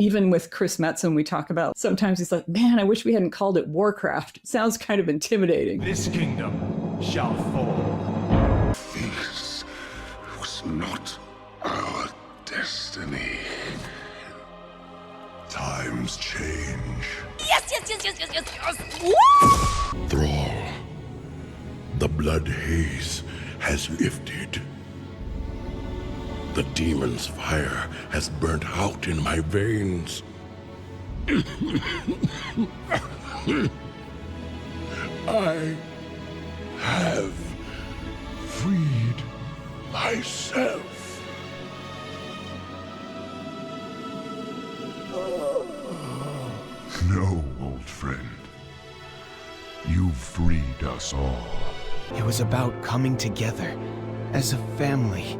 Even with Chris Metzen, we talk about sometimes he's like, man, I wish we hadn't called it Warcraft. It sounds kind of intimidating. This kingdom shall fall. This was not our destiny. Times change. Yes! Woo! Thrall, the blood haze has lifted. The demon's fire has burnt out in my veins. I have freed myself. No, old friend. You freed us all. It was about coming together as a family.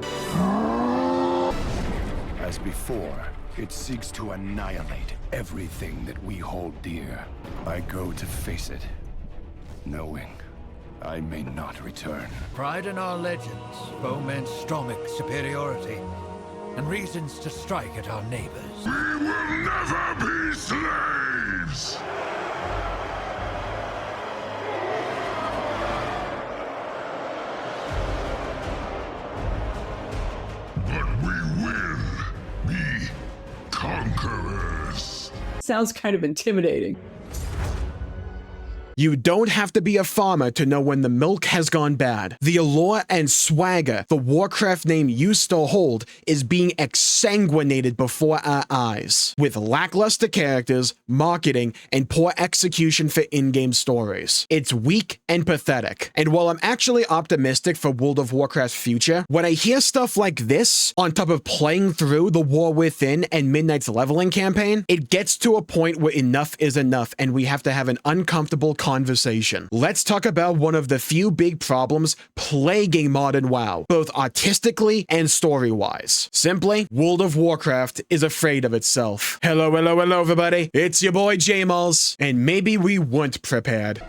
As before, it seeks to annihilate everything that we hold dear. I go to face it, knowing I may not return. Pride in our legends foments stromic superiority, and reasons to strike at our neighbors. We will never be slaves! But we will be conquerors. Sounds kind of intimidating. You don't have to be a farmer to know when the milk has gone bad. The allure and swagger the Warcraft name used to hold is being exsanguinated before our eyes, with lackluster characters, marketing, and poor execution for in-game stories. It's weak and pathetic. And while I'm actually optimistic for World of Warcraft's future, when I hear stuff like this, on top of playing through the War Within and Midnight's leveling campaign, it gets to a point where enough is enough and we have to have an uncomfortable conversation. Let's talk about one of the few big problems plaguing modern WoW, both artistically and story-wise. Simply, World of Warcraft is afraid of itself. Hello, hello, hello, everybody. It's your boy Jmulls, and maybe we weren't prepared.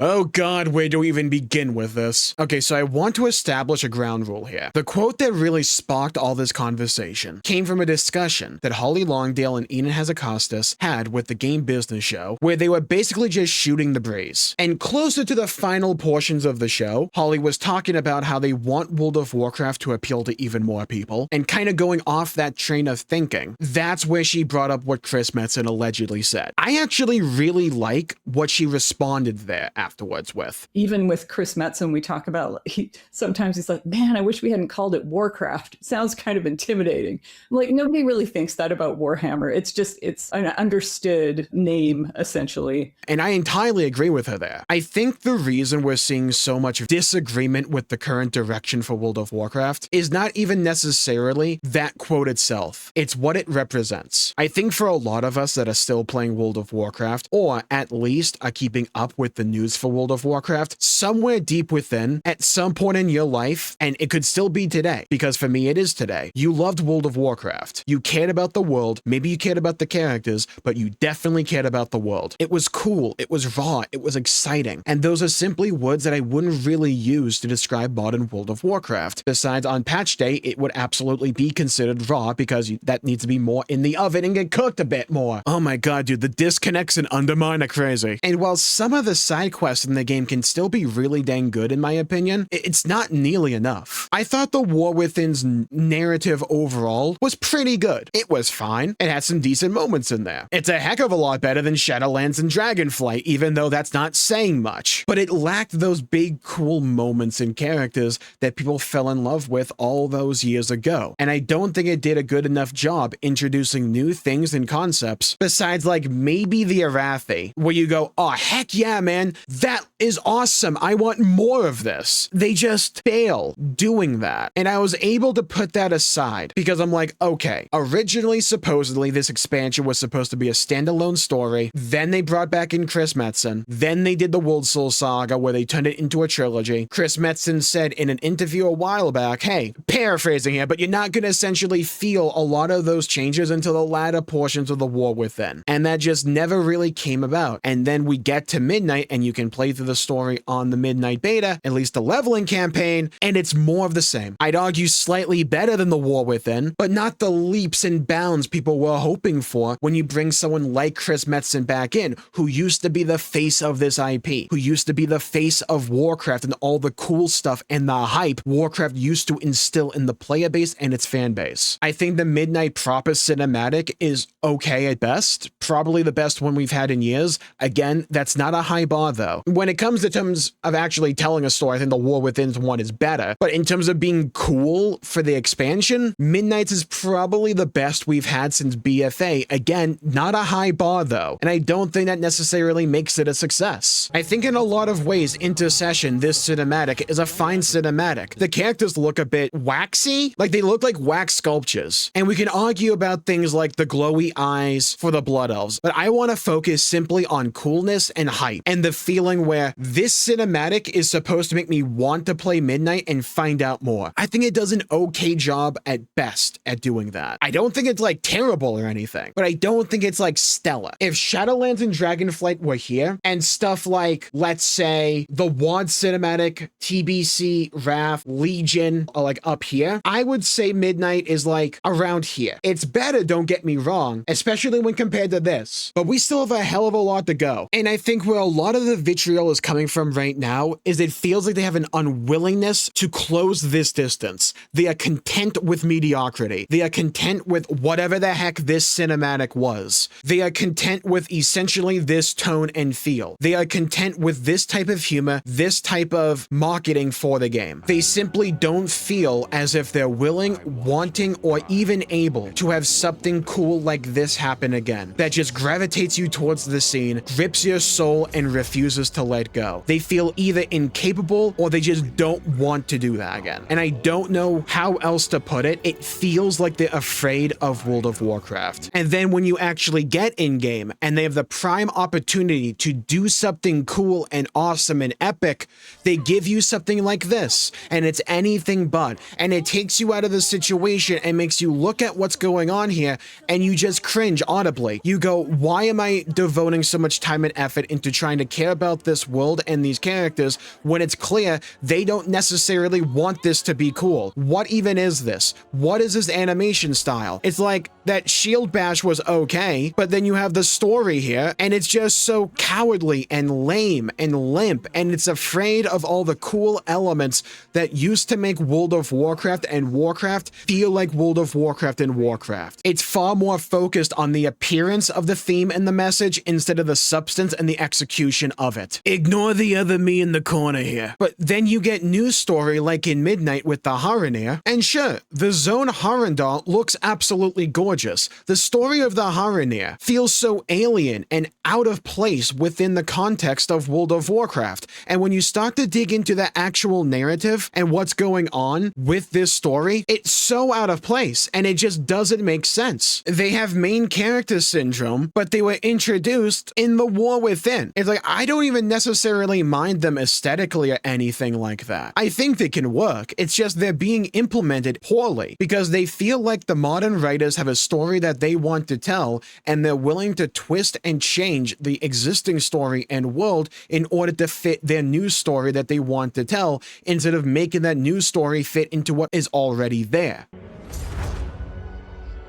Oh god, where do we even begin with this? Okay, so I want to establish a ground rule here. The quote that really sparked all this conversation came from a discussion that Holly Longdale and Ian Hazakostas had with the Game Business Show, where they were basically just shooting the breeze. And closer to the final portions of the show, Holly was talking about how they want World of Warcraft to appeal to even more people, and kind of going off that train of thinking. That's where she brought up what Chris Metzen allegedly said. I actually really like what she responded there afterwards with. Even with Chris Metzen, we talk about, sometimes he's like, man, I wish we hadn't called it Warcraft. It sounds kind of intimidating. Like, nobody really thinks that about Warhammer. It's an understood name, essentially. And I entirely agree with her there. I think the reason we're seeing so much disagreement with the current direction for World of Warcraft is not even necessarily that quote itself. It's what it represents. I think for a lot of us that are still playing World of Warcraft, or at least are keeping up with the news for World of Warcraft, somewhere deep within, at some point in your life, and it could still be today, because for me it is today, you loved World of Warcraft. You cared about the world, maybe you cared about the characters, but you definitely cared about the world. It was cool, it was raw, it was exciting, and those are simply words that I wouldn't really use to describe modern World of Warcraft. Besides, on patch day, it would absolutely be considered raw, because that needs to be more in the oven and get cooked a bit more. Oh my god, dude, the disconnects and Undermine are crazy. And while some of the side quests in the game can still be really dang good in my opinion, it's not nearly enough. I thought the War Within's narrative overall was pretty good. It was fine. It had some decent moments in there. It's a heck of a lot better than Shadowlands and Dragonflight, even though that's not saying much. But it lacked those big cool moments and characters that people fell in love with all those years ago. And I don't think it did a good enough job introducing new things and concepts, besides like maybe the Arathi, where you go, oh heck yeah man, that is awesome, I want more of this. They just fail doing that. And I was able to put that aside because I'm like, okay, originally supposedly this expansion was supposed to be a standalone story, then they brought back in Chris Metzen, then they did the World Soul Saga where they turned it into a trilogy. Chris Metzen said in an interview a while back, hey, paraphrasing here, but you're not going to essentially feel a lot of those changes until the latter portions of the War Within. And that just never really came about. And then we get to Midnight and you can play through the story on the Midnight Beta, at least the leveling campaign, and it's more of the same. I'd argue slightly better than the War Within, but not the leaps and bounds people were hoping for when you bring someone like Chris Metzen back in, who used to be the face of this IP, who used to be the face of Warcraft and all the cool stuff and the hype Warcraft used to instill in the player base and its fan base. I think the Midnight proper cinematic is okay at best, probably the best one we've had in years. Again, that's not a high bar though. When it comes to terms of actually telling a story, I think the War Within one is better, but in terms of being cool for the expansion, Midnight's is probably the best we've had since BFA. Again, not a high bar though, and I don't think that necessarily makes it a success. I think in a lot of ways, Intercession, this cinematic, is a fine cinematic. The characters look a bit waxy, like they look like wax sculptures, and we can argue about things like the glowy eyes for the Blood Elves, but I want to focus simply on coolness and hype, and the feeling where this cinematic is supposed to make me want to play Midnight and find out more. I think it does an okay job at best at doing that. I don't think it's like terrible or anything, but I don't think it's like stellar. If Shadowlands and Dragonflight were here, and stuff like, let's say, the WoD cinematic, TBC, Wrath, Legion are like up here, I would say Midnight is like around here. It's better, don't get me wrong, especially when compared to this, but we still have a hell of a lot to go. And I think where a lot of the vitriol is coming from right now is it feels like they have an unwillingness to close this distance. They are content with mediocrity. They are content with whatever the heck this cinematic was. They are content with essentially this tone and feel. They are content with this type of humor, this type of marketing for the game. They simply don't feel as if they're willing, wanting, or even able to have something cool like this happen again, that just gravitates you towards the scene, grips your soul, and refuses to let go. They feel either incapable or they just don't want to do that again. And I don't know how else to put it. It feels like they're afraid of World of Warcraft. And then when you actually get in-game and they have the prime opportunity to do something cool and awesome and epic, they give you something like this, and it's anything but. And it takes you out of the situation and makes you look at what's going on here, and you just cringe audibly. You go, why am I devoting so much time and effort into trying to care about this world and these characters when it's clear they don't necessarily want this to be cool? What even is this? What is this animation style? It's like that shield bash was okay, but then you have the story here, and it's just so cowardly and lame and limp, and it's afraid of all the cool elements that used to make World of Warcraft and Warcraft feel like World of Warcraft and Warcraft. It's far more focused on the appearance of the theme and the message instead of the substance and the execution of it. Ignore the other me in the corner here. But then you get new story like in Midnight with the Haranir, and sure, the Zone Harandar looks absolutely gorgeous. The story of the Haranir feels so alien and out of place within the context of World of Warcraft. And when you start to dig into the actual narrative and what's going on with this story, it's so out of place and it just doesn't make sense. They have main character syndrome, but they were introduced in the War Within. It's like, I don't even necessarily mind them aesthetically or anything like that. I think they can work. It's just they're being implemented poorly because they feel like the modern writers have a story that they want to tell, and they're willing to twist and change the existing story and world in order to fit their new story that they want to tell, instead of making that new story fit into what is already there.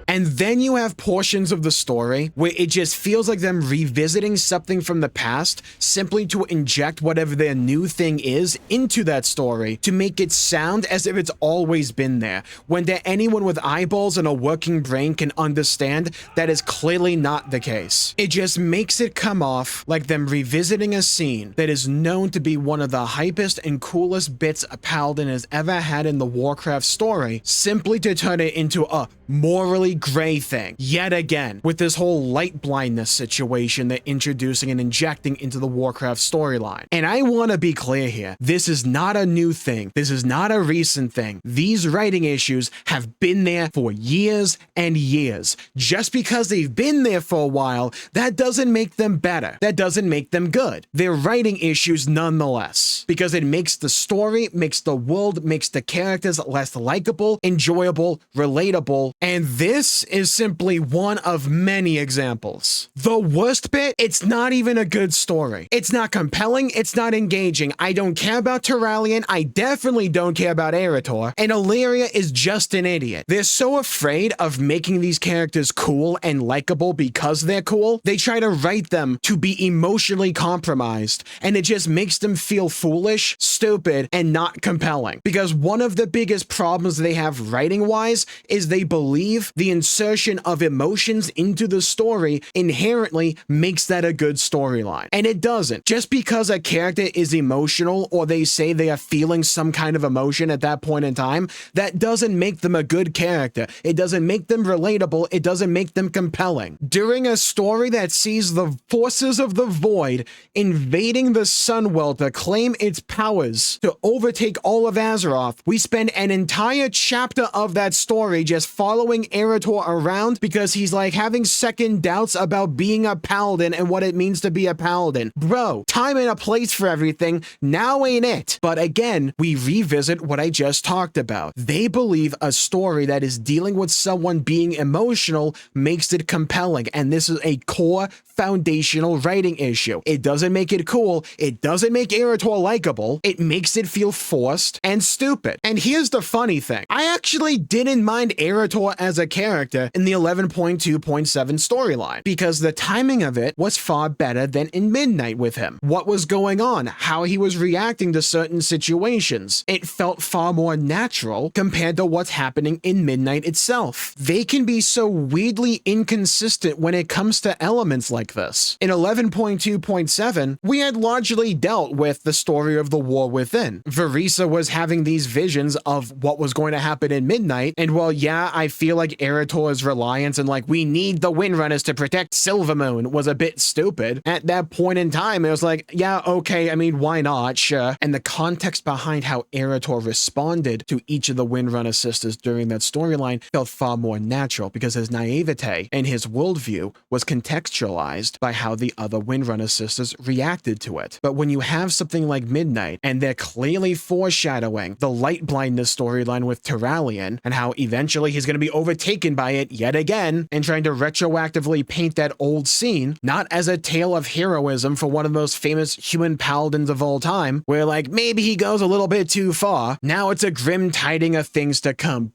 And then you have portions of the story where it just feels like them revisiting something from the past simply to inject whatever their new thing is into that story to make it sound as if it's always been there, when anyone with eyeballs and a working brain can understand that is clearly not the case. It just makes it come off like them revisiting a scene that is known to be one of the hypest and coolest bits a paladin has ever had in the Warcraft story, simply to turn it into a morally gray thing yet again, with this whole light blindness situation they're introducing and injecting into the Warcraft storyline. And I want to be clear here, this is not a new thing. This is not a recent thing. These writing issues have been there for years and years. Just because they've been there for a while, that doesn't make them better. That doesn't make them good. They're writing issues nonetheless, because it makes the story, makes the world, makes the characters less likable, enjoyable, relatable, And this is simply one of many examples. The worst bit, it's not even a good story. It's not compelling, it's not engaging. I don't care about Turalyon, I definitely don't care about Eretor, and Illyria is just an idiot. They're so afraid of making these characters cool and likable because they're cool, they try to write them to be emotionally compromised, and it just makes them feel foolish, stupid, and not compelling. Because one of the biggest problems they have writing-wise is they believe the insertion of emotions into the story inherently makes that a good storyline. And it doesn't. Just because a character is emotional or they say they are feeling some kind of emotion at that point in time, that doesn't make them a good character. It doesn't make them relatable. It doesn't make them compelling. During a story that sees the forces of the void invading the Sunwell to claim its powers to overtake all of Azeroth, we spend an entire chapter of that story just following Eretor around because he's like having second doubts about being a paladin and what it means to be a paladin. Bro, time and a place for everything, now ain't it? But again, we revisit what I just talked about. They believe a story that is dealing with someone being emotional makes it compelling, and this is a core foundational writing issue. It doesn't make it cool, it doesn't make Eretor likable, it makes it feel forced and stupid. And here's the funny thing, I actually didn't mind Eretor as a character in the 11.2.7 storyline, because the timing of it was far better than in Midnight with him. What was going on, how he was reacting to certain situations, it felt far more natural compared to what's happening in Midnight itself. They can be so weirdly inconsistent when it comes to elements like this. In 11.2.7, we had largely dealt with the story of the War Within. Verisa was having these visions of what was going to happen in Midnight, and while yeah, I feel like Eretor's reliance and like we need the Windrunners to protect Silvermoon was a bit stupid, at that point in time it was like, yeah, okay, I mean, why not, sure. And the context behind how Eretor responded to each of the Windrunner sisters during that storyline felt far more natural because his naivete and his worldview was contextualized by how the other Windrunner sisters reacted to it. But when you have something like Midnight and they're clearly foreshadowing the light blindness storyline with Turalyon and how eventually he's going to be overtaken by it yet again, and trying to retroactively paint that old scene not as a tale of heroism for one of the most famous human paladins of all time, where like maybe he goes a little bit too far, now it's a grim tiding of things to come.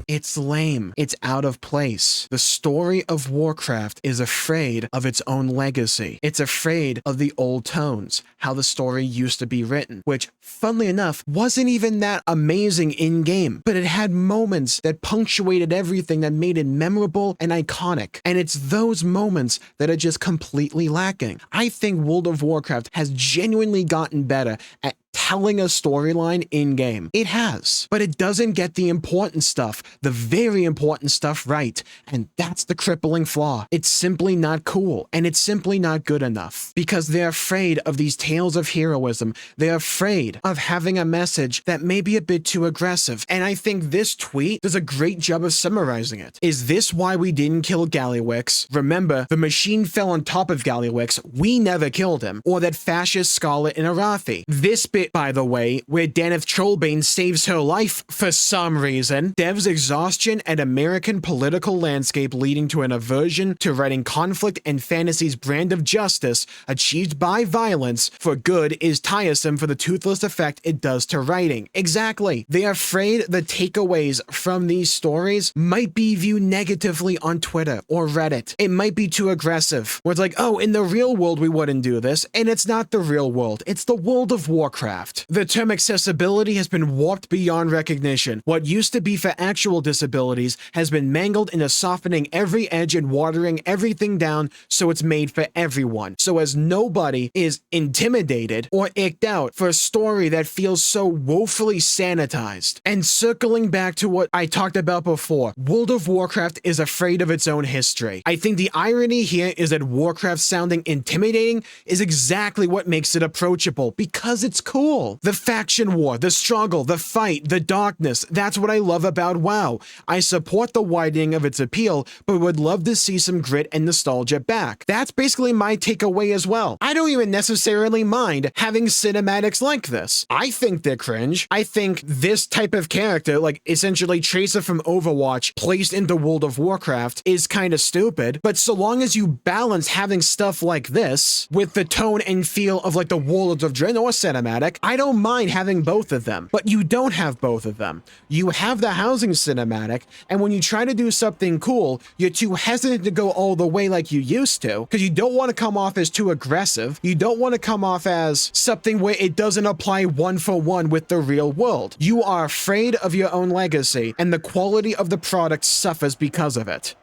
It's lame. It's out of place. The story of Warcraft is afraid of its own legacy. It's afraid of the old tones, how the story used to be written, which, funnily enough, wasn't even that amazing in-game, but it had moments that punctuated everything that made it memorable and iconic. And it's those moments that are just completely lacking. I think World of Warcraft has genuinely gotten better at telling a storyline in-game. It has, but it doesn't get the important stuff, the very important stuff right, and that's the crippling flaw. It's simply not cool, and it's simply not good enough, because they're afraid of these tales of heroism. They're afraid of having a message that may be a bit too aggressive, and I think this tweet does a great job of summarizing it. Is this why we didn't kill Gallywix? Remember, the machine fell on top of Gallywix, we never killed him, or that fascist Scarlet in Arathi. This bit, by the way, where Daneth Trollbane saves her life for some reason, devs exhaustion and American political landscape leading to an aversion to writing conflict and fantasy's brand of justice achieved by violence for good is tiresome for the toothless effect it does to writing. Exactly. They are afraid the takeaways from these stories might be viewed negatively on Twitter or Reddit. It might be too aggressive, where it's like, oh, in the real world we wouldn't do this, and it's not the real world, it's the World of Warcraft. The term accessibility has been warped beyond recognition. What used to be for actual disabilities has been mangled into softening every edge and watering everything down so it's made for everyone, so as nobody is intimidated or icked out for a story that feels so woefully sanitized. And circling back to what I talked about before, World of Warcraft is afraid of its own history. I think the irony here is that Warcraft sounding intimidating is exactly what makes it approachable, because it's cool. cool. The faction war, the struggle, the fight, the darkness, that's what I love about WoW. I support the widening of its appeal, but would love to see some grit and nostalgia back. That's basically my takeaway as well. I don't even necessarily mind having cinematics like this. I think they're cringe. I think this type of character, like essentially Tracer from Overwatch placed into World of Warcraft, is kind of stupid, but so long as you balance having stuff like this with the tone and feel of like the World of Draenor cinematic, I don't mind having both of them. But you don't have both of them. You have the housing cinematic, and when you try to do something cool, you're too hesitant to go all the way like you used to, because you don't want to come off as too aggressive. You don't want to come off as something where it doesn't apply one for one with the real world. You are afraid of your own legacy, and the quality of the product suffers because of it.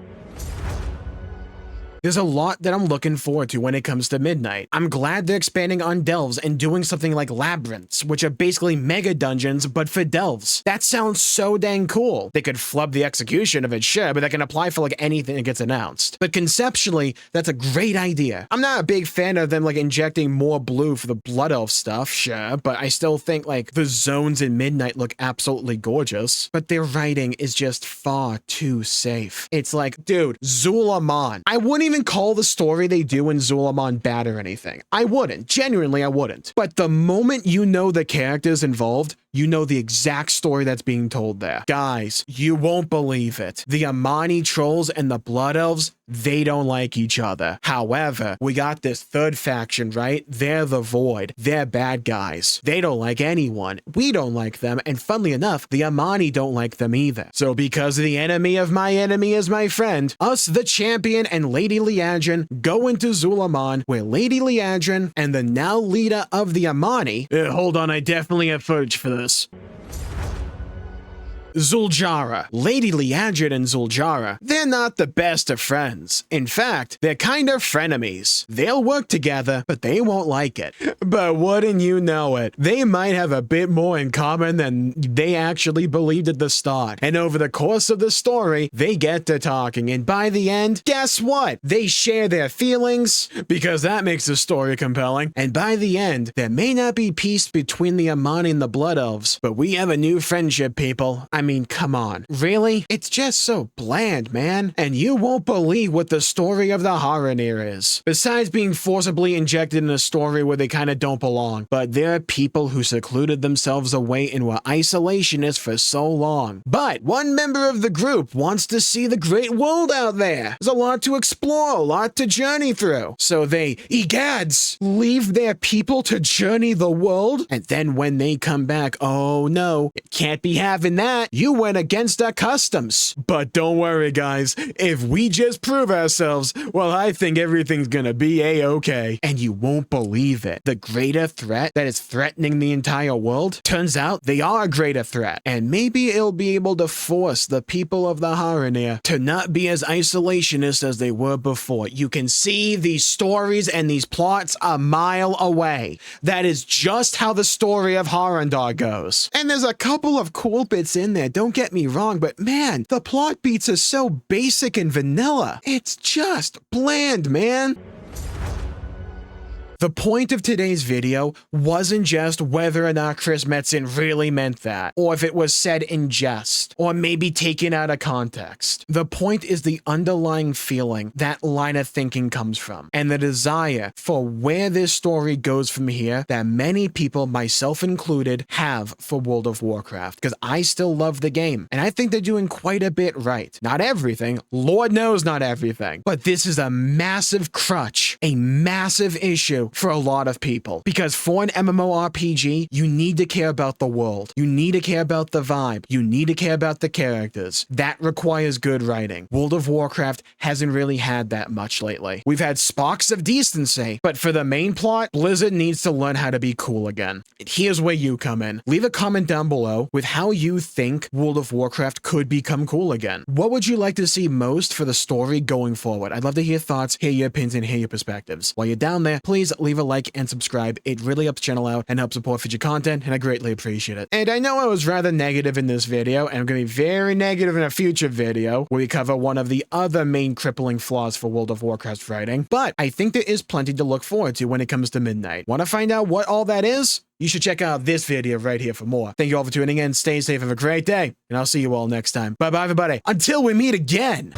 There's a lot that I'm looking forward to when it comes to Midnight. I'm glad they're expanding on delves and doing something like labyrinths, which are basically mega dungeons, but for delves. That sounds so dang cool. They could flub the execution of it, sure, but that can apply for like anything that gets announced. But conceptually, that's a great idea. I'm not a big fan of them like injecting more blue for the Blood Elf stuff, sure, but I still think like the zones in Midnight look absolutely gorgeous. But their writing is just far too safe. It's like, dude, Zulaman. I wouldn't even call the story they do in Zulaman bad or anything. I wouldn't. Genuinely, I wouldn't. But the moment you know the characters involved, you know the exact story that's being told there. Guys, you won't believe it. The Amani trolls and the Blood Elves, they don't like each other. However, we got this third faction, right? They're the Void. They're bad guys. They don't like anyone. We don't like them, and funnily enough, the Amani don't like them either. So because the enemy of my enemy is my friend, us, the champion, and Lady Liadrin go into Zulaman, where Lady Liadrin and the now leader of the Amani... hold on, I definitely have footage for this. Zul'Jara. Lady Liadrin and Zul'Jara, they're not the best of friends. In fact, they're kind of frenemies. They'll work together, but they won't like it. But wouldn't you know it, they might have a bit more in common than they actually believed at the start. And over the course of the story, they get to talking, and by the end, guess what? They share their feelings, because that makes the story compelling. And by the end, there may not be peace between the Amani and the Blood Elves, but we have a new friendship, people. I mean, come on. Really? It's just so bland, man. And you won't believe what the story of the Haranir is. Besides being forcibly injected in a story where they kind of don't belong. But there are people who secluded themselves away and were isolationists for so long. But one member of the group wants to see the great world out there. There's a lot to explore, a lot to journey through. So they, egads, leave their people to journey the world. And then when they come back, oh no, can't be having that. You went against our customs. But don't worry, guys. If we just prove ourselves, well, I think everything's gonna be a-okay. And you won't believe it. The greater threat that is threatening the entire world, turns out they are a greater threat. And maybe it'll be able to force the people of the Haranir to not be as isolationist as they were before. You can see these stories and these plots a mile away. That is just how the story of Harandar goes. And there's a couple of cool bits in there, don't get me wrong, but man, the plot beats are so basic and vanilla. It's just bland, man. The point of today's video wasn't just whether or not Chris Metzen really meant that, or if it was said in jest, or maybe taken out of context. The point is the underlying feeling that line of thinking comes from, and the desire for where this story goes from here that many people, myself included, have for World of Warcraft, because I still love the game, and I think they're doing quite a bit right. Not everything, Lord knows not everything, but this is a massive crutch, a massive issue for a lot of people. Because for an MMORPG, you need to care about the world. You need to care about the vibe. You need to care about the characters. That requires good writing. World of Warcraft hasn't really had that much lately. We've had sparks of decency, but for the main plot, Blizzard needs to learn how to be cool again. Here's where you come in. Leave a comment down below with how you think World of Warcraft could become cool again. What would you like to see most for the story going forward? I'd love to hear thoughts, hear your opinions, and hear your perspectives. While you're down there, please leave a like and subscribe. It really helps the channel out and helps support future content, and I greatly appreciate it. And I know I was rather negative in this video, and I'm going to be very negative in a future video where we cover one of the other main crippling flaws for World of Warcraft writing, but I think there is plenty to look forward to when it comes to Midnight. Want to find out what all that is? you should check out this video right here for more. Thank you all for tuning in. Stay safe. Have a great day. And I'll see you all next time. Bye-bye, everybody. Until we meet again.